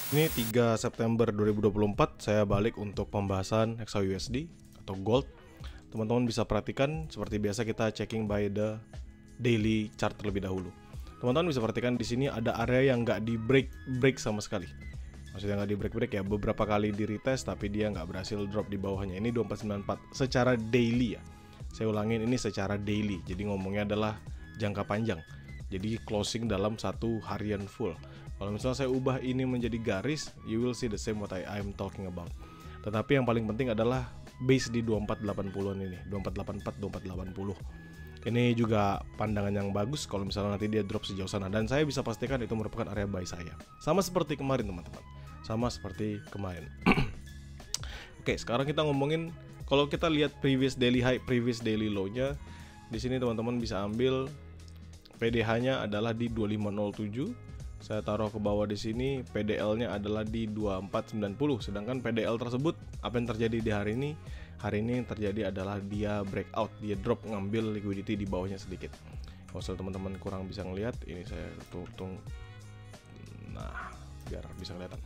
Ini 3 September 2024 saya balik untuk pembahasan HexaUSD atau Gold. Teman-teman bisa perhatikan seperti biasa kita checking by the daily chart terlebih dahulu. Teman-teman bisa perhatikan di sini ada area yang nggak di break sama sekali. Maksudnya nggak di break ya, beberapa kali di retest tapi dia nggak berhasil drop di bawahnya. Ini 2494 secara daily ya. Saya ulangin, ini secara daily. Jadi ngomongnya adalah jangka panjang. Jadi closing dalam satu harian full. Kalau misalnya saya ubah ini menjadi garis, you will see the same what I'm talking about. Tetapi yang paling penting adalah base di 2480-an ini, 2484, 2480. Ini juga pandangan yang bagus kalau misalnya nanti dia drop sejauh sana, dan saya bisa pastikan itu merupakan area buy saya. Sama seperti kemarin teman-teman. Sama seperti kemarin. Oke, sekarang kita ngomongin kalau kita lihat previous daily high, previous daily low-nya. Di sini teman-teman bisa ambil PDH-nya adalah di 2507. Saya taruh ke bawah di sini, PDL-nya adalah di 2490. Sedangkan PDL tersebut, apa yang terjadi di hari ini? Hari ini yang terjadi adalah dia breakout, dia drop, ngambil liquidity di bawahnya sedikit. Kalau teman-teman kurang bisa ngelihat, ini saya tutung. Nah, biar bisa kelihatan.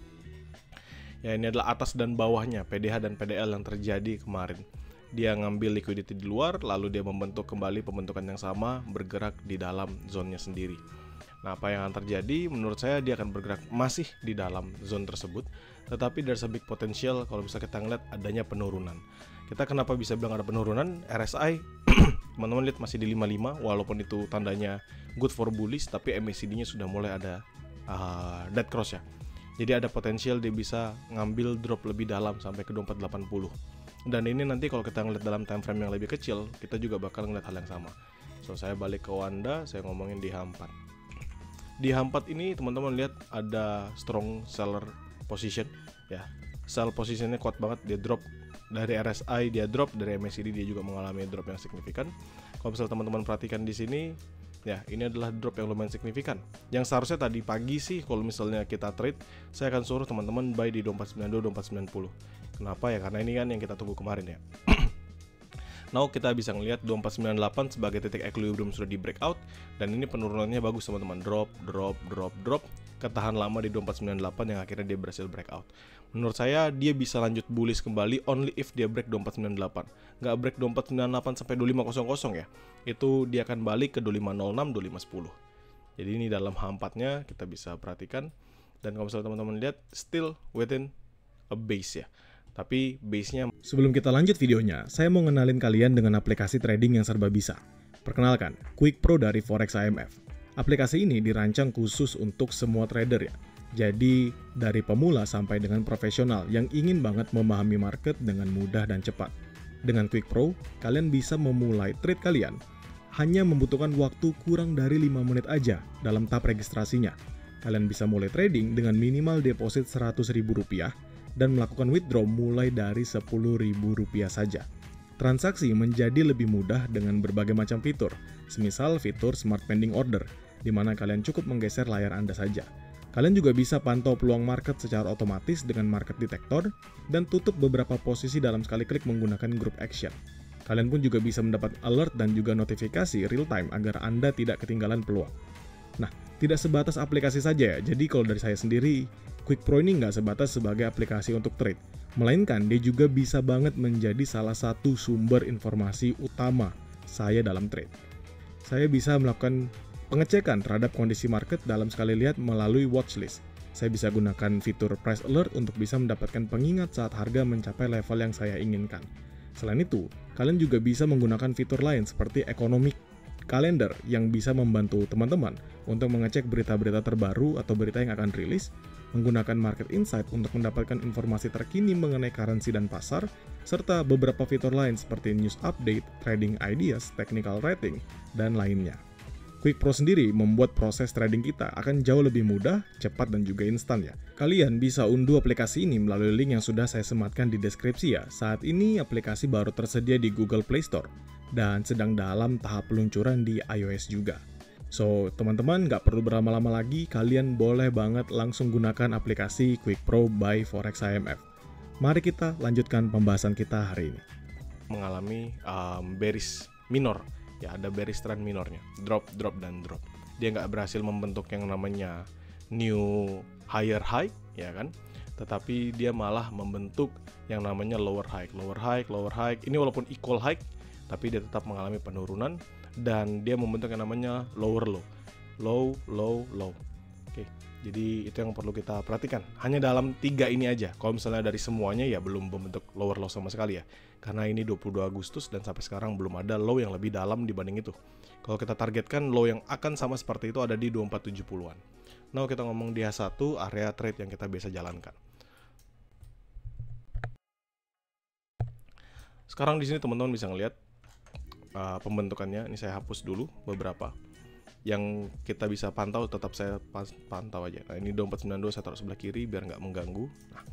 Ya, ini adalah atas dan bawahnya PDH dan PDL yang terjadi kemarin. Dia ngambil liquidity di luar, lalu dia membentuk kembali pembentukan yang sama, bergerak di dalam zone-nya sendiri. Nah, apa yang akan terjadi? Menurut saya dia akan bergerak masih di dalam zone tersebut, tetapi there's a big potential kalau bisa kita ngeliat adanya penurunan. Kita kenapa bisa bilang ada penurunan? RSI teman-teman lihat masih di 55, walaupun itu tandanya good for bullish, tapi MACD-nya sudah mulai ada dead cross ya. Jadi ada potensial dia bisa ngambil drop lebih dalam sampai ke 2480. Dan ini nanti kalau kita ngeliat dalam time frame yang lebih kecil, kita juga bakal ngeliat hal yang sama. So, saya balik ke Wanda, saya ngomongin di H4. Di H4 ini teman-teman lihat ada strong seller position ya. Sell positionnya kuat banget, dia drop dari RSI, dia drop dari MACD, dia juga mengalami drop yang signifikan. Kalau misalnya teman-teman perhatikan di sini ya, ini adalah drop yang lumayan signifikan. Yang seharusnya tadi pagi sih kalau misalnya kita trade, saya akan suruh teman-teman buy di 2492, 2490. Kenapa ya? Karena ini kan yang kita tunggu kemarin ya. Now kita bisa ngelihat 2498 sebagai titik equilibrium sudah di breakout, dan ini penurunannya bagus teman-teman, drop, ketahan lama di 2498 yang akhirnya dia berhasil breakout. Menurut saya dia bisa lanjut bullish kembali only if dia break 2498. Nggak break 2498 sampai 2500 ya, itu dia akan balik ke 2506, 2510. Jadi ini dalam H4-nya kita bisa perhatikan, dan kalau misalnya teman-teman lihat still within a base ya. Tapi base-nya. Sebelum kita lanjut videonya, saya mau ngenalin kalian dengan aplikasi trading yang serba bisa. Perkenalkan, Quick Pro dari Forex IMF. Aplikasi ini dirancang khusus untuk semua trader ya. Jadi, dari pemula sampai dengan profesional yang ingin banget memahami market dengan mudah dan cepat. Dengan Quick Pro, kalian bisa memulai trade kalian hanya membutuhkan waktu kurang dari 5 menit aja dalam tahap registrasinya. Kalian bisa mulai trading dengan minimal deposit Rp100.000 dan melakukan withdraw mulai dari Rp10.000 saja. Transaksi menjadi lebih mudah dengan berbagai macam fitur, semisal fitur Smart Pending Order, di mana kalian cukup menggeser layar Anda saja. Kalian juga bisa pantau peluang market secara otomatis dengan Market Detector, dan tutup beberapa posisi dalam sekali klik menggunakan Group Action. Kalian pun juga bisa mendapat alert dan juga notifikasi real time agar Anda tidak ketinggalan peluang. Nah, tidak sebatas aplikasi saja ya, jadi kalau dari saya sendiri, Quick Pro ini nggak sebatas sebagai aplikasi untuk trade, melainkan dia juga bisa banget menjadi salah satu sumber informasi utama saya dalam trade. Saya bisa melakukan pengecekan terhadap kondisi market dalam sekali lihat melalui watchlist. Saya bisa gunakan fitur Price Alert untuk bisa mendapatkan pengingat saat harga mencapai level yang saya inginkan. Selain itu, kalian juga bisa menggunakan fitur lain seperti Economic Calendar yang bisa membantu teman-teman untuk mengecek berita-berita terbaru atau berita yang akan rilis, menggunakan Market Insight untuk mendapatkan informasi terkini mengenai currency dan pasar, serta beberapa fitur lain seperti News Update, Trading Ideas, Technical Rating, dan lainnya. Quick Pro sendiri membuat proses trading kita akan jauh lebih mudah, cepat, dan juga instan ya. Kalian bisa unduh aplikasi ini melalui link yang sudah saya sematkan di deskripsi ya. Saat ini aplikasi baru tersedia di Google Play Store dan sedang dalam tahap peluncuran di iOS juga. So, teman-teman nggak perlu berlama-lama lagi, kalian boleh banget langsung gunakan aplikasi Quick Pro by Forex IMF. Mari kita lanjutkan pembahasan kita hari ini. Mengalami bearish minor. Ya, ada bearish trend minornya, drop, dan drop. Dia nggak berhasil membentuk yang namanya new higher high, ya kan? Tetapi dia malah membentuk yang namanya lower high. Ini walaupun equal high, tapi dia tetap mengalami penurunan dan dia membentuk yang namanya lower low. Oke. Jadi itu yang perlu kita perhatikan. Hanya dalam 3 ini aja. Kalau misalnya dari semuanya ya belum membentuk lower low sama sekali ya. Karena ini 22 Agustus dan sampai sekarang belum ada low yang lebih dalam dibanding itu. Kalau kita targetkan low yang akan sama seperti itu ada di 2470-an. Nah, kita ngomong di H1 area trade yang kita biasa jalankan. Sekarang di sini teman-teman bisa ngelihat pembentukannya. Ini saya hapus dulu beberapa. Yang kita bisa pantau tetap saya pantau aja. Nah, ini 2492 saya taruh sebelah kiri biar nggak mengganggu. Nah,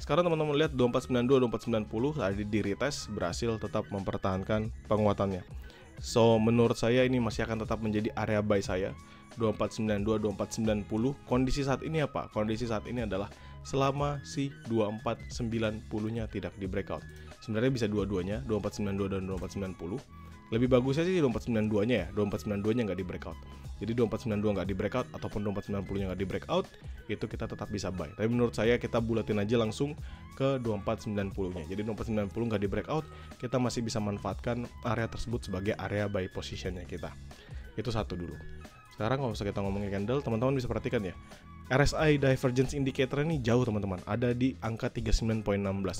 sekarang teman-teman lihat 2492, 2490 tadi di retest berhasil tetap mempertahankan penguatannya. So, menurut saya ini masih akan tetap menjadi area buy saya. 2492, 2490. Kondisi saat ini apa? Kondisi saat ini adalah selama si 2490-nya tidak di breakout. Sebenarnya bisa dua-duanya, 2492 dan 2490. Lebih bagusnya sih 2492-nya ya, 2492-nya nggak di breakout. Jadi 2492 nggak di breakout ataupun 2490-nya nggak di breakout, itu kita tetap bisa buy. Tapi menurut saya kita bulatin aja langsung ke 2490-nya. Jadi 2490 nggak di breakout, kita masih bisa manfaatkan area tersebut sebagai area buy position-nya kita. Itu satu dulu. Sekarang kalau misalnya kita ngomongin candle, teman-teman bisa perhatikan ya. RSI Divergence Indicator ini jauh teman-teman, ada di angka 39.16.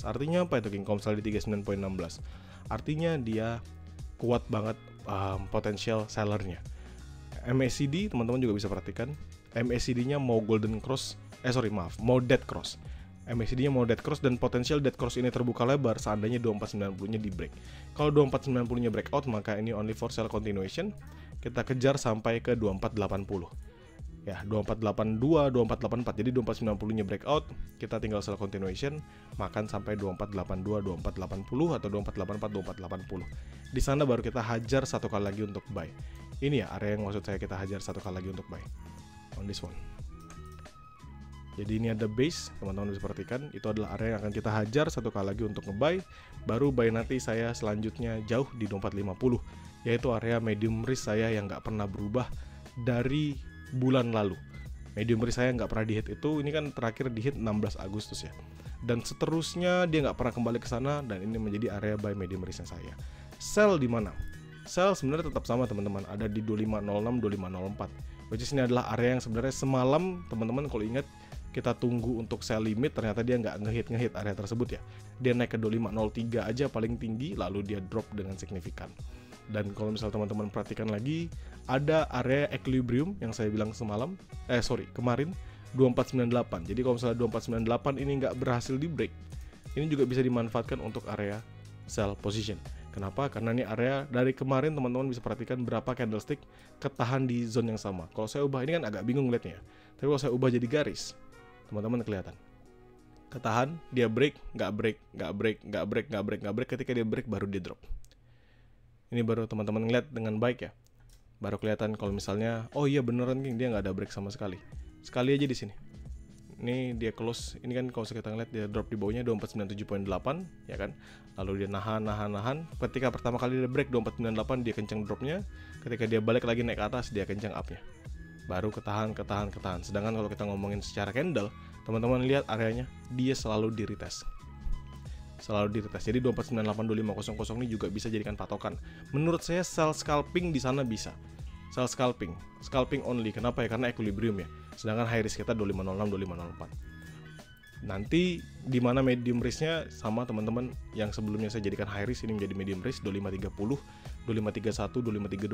Artinya apa itu King? Kalau misalnya di 39.16, artinya dia kuat banget potensial sellernya. MACD teman-teman juga bisa perhatikan, MACD-nya mau mau dead cross. MACD-nya mau dead cross dan potensial dead cross ini terbuka lebar seandainya 2490-nya di break. Kalau 2490-nya breakout maka ini only for sell continuation. Kita kejar sampai ke 2480. Ya, 2482, 2484. Jadi 2490-nya breakout, kita tinggal sell continuation, makan sampai 2482, 2480 atau 2484, 2480. Di sana baru kita hajar satu kali lagi untuk buy. Ini ya area yang maksud saya kita hajar satu kali lagi untuk buy. On this one. Jadi ini ada base, teman-teman bisa perhatikan, itu adalah area yang akan kita hajar satu kali lagi untuk nge-buy. Baru buy nanti saya selanjutnya jauh di 2450, yaitu area medium risk saya yang nggak pernah berubah dari bulan lalu. Medium risk saya nggak pernah di hit itu, ini kan terakhir di hit 16 Agustus ya. Dan seterusnya dia nggak pernah kembali ke sana dan ini menjadi area buy medium risknya saya. Sell di mana? Sell sebenarnya tetap sama teman-teman, ada di 2506, 2504. Which is ini adalah area yang sebenarnya semalam teman-teman kalau ingat kita tunggu untuk sell limit, ternyata dia nggak ngehit area tersebut ya. Dia naik ke 2503 aja paling tinggi, lalu dia drop dengan signifikan. Dan kalau misal teman-teman perhatikan lagi, ada area equilibrium yang saya bilang kemarin 2498. Jadi kalau misalnya 2498 ini nggak berhasil di break, ini juga bisa dimanfaatkan untuk area sell position. Kenapa? Karena ini area dari kemarin teman-teman bisa perhatikan berapa candlestick ketahan di zone yang sama. Kalau saya ubah, ini kan agak bingung lihatnya. Tapi kalau saya ubah jadi garis, teman-teman kelihatan. Ketahan, dia break, nggak break. Ketika dia break baru dia drop. Ini baru teman-teman ngeliat dengan baik ya. Baru kelihatan kalau misalnya, oh iya beneran King, dia nggak ada break sama sekali. Sekali aja di sini. Ini dia close, ini kan kalau kita ngeliat dia drop di bawahnya 2497.8 ya kan. Lalu dia nahan. Ketika pertama kali dia break 2498 dia kenceng dropnya. Ketika dia balik lagi naik ke atas dia kenceng upnya. Baru ketahan. Sedangkan kalau kita ngomongin secara candle, teman-teman lihat areanya dia selalu di retest. Jadi 2498, 2500 ini juga bisa jadikan patokan. Menurut saya sell scalping di sana bisa. Sell scalping only. Kenapa ya? Karena equilibrium ya. Sedangkan high risk kita 2506, 2504. Nanti di mana medium risknya sama teman-teman yang sebelumnya saya jadikan high risk, ini menjadi medium risk 2530, 2531, 2532,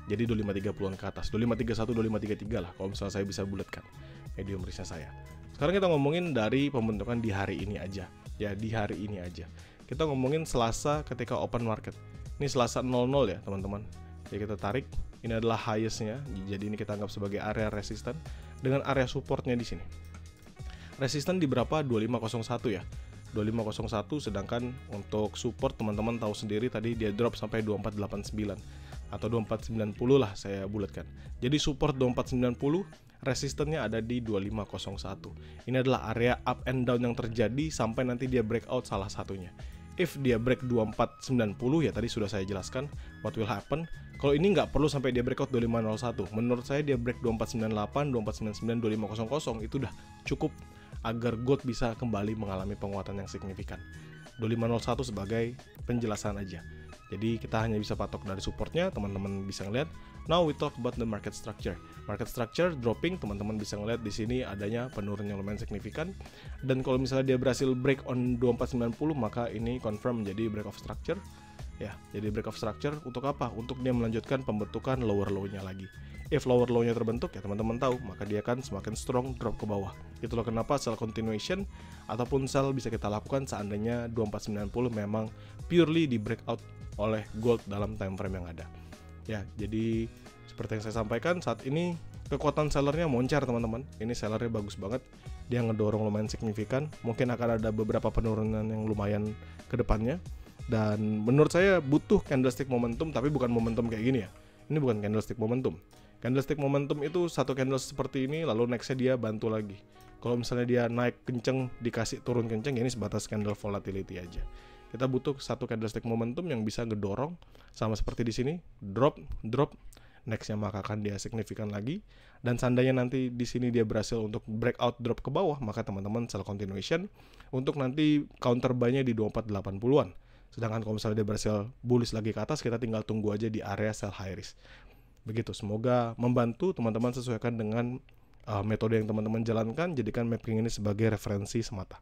2533. Jadi 2530-an ke atas. 2531, 2533 lah kalau misalnya saya bisa bulatkan medium risknya saya. Sekarang kita ngomongin dari pembentukan di hari ini aja. Ya, di hari ini aja. Kita ngomongin Selasa ketika open market. Ini Selasa 00 ya, teman-teman. Jadi kita tarik, ini adalah highest-nya. Jadi ini kita anggap sebagai area resisten dengan area supportnya di sini. Resisten di berapa? 2501 ya. 2501, sedangkan untuk support teman-teman tahu sendiri tadi dia drop sampai 2489 atau 2490 lah saya bulatkan. Jadi support 2490, resistennya ada di 2501. Ini adalah area up and down yang terjadi sampai nanti dia breakout salah satunya. If dia break 2490 ya tadi sudah saya jelaskan what will happen. Kalau ini nggak perlu sampai dia breakout 2501. Menurut saya dia break 2498, 2499, 2500 itu udah cukup agar gold bisa kembali mengalami penguatan yang signifikan. 2501 sebagai penjelasan aja. Jadi kita hanya bisa patok dari supportnya, teman-teman bisa ngeliat. Now we talk about the market structure. Market structure dropping, teman-teman bisa ngeliat di sini adanya penurunan yang lumayan signifikan. Dan kalau misalnya dia berhasil break on 2490, maka ini confirm menjadi break of structure. Ya, jadi break of structure untuk apa? Untuk dia melanjutkan pembentukan lower low-nya lagi. If lower low-nya terbentuk, ya teman-teman tahu, maka dia akan semakin strong drop ke bawah. Itulah kenapa sell continuation ataupun sell bisa kita lakukan seandainya 2490 memang purely di breakout oleh gold dalam time frame yang ada. Ya, jadi seperti yang saya sampaikan, saat ini kekuatan sellernya moncar teman-teman. Ini sellernya bagus banget, dia ngedorong lumayan signifikan. Mungkin akan ada beberapa penurunan yang lumayan ke depannya. Dan menurut saya butuh candlestick momentum, tapi bukan momentum kayak gini ya. Ini bukan candlestick momentum. Candlestick momentum itu satu candle seperti ini, lalu nextnya dia bantu lagi. Kalau misalnya dia naik kenceng, dikasih turun kenceng, ini sebatas candle volatility aja. Kita butuh satu candlestick momentum yang bisa ngedorong, sama seperti di sini, drop, nextnya maka akan dia signifikan lagi. Dan seandainya nanti di sini dia berhasil untuk breakout drop ke bawah, maka teman-teman sell continuation untuk nanti counter buy-nya di 2480-an. Sedangkan kalau misalnya dia berhasil bullish lagi ke atas, kita tinggal tunggu aja di area sell high risk. Begitu, semoga membantu teman-teman sesuaikan dengan metode yang teman-teman jalankan, jadikan mapping ini sebagai referensi semata.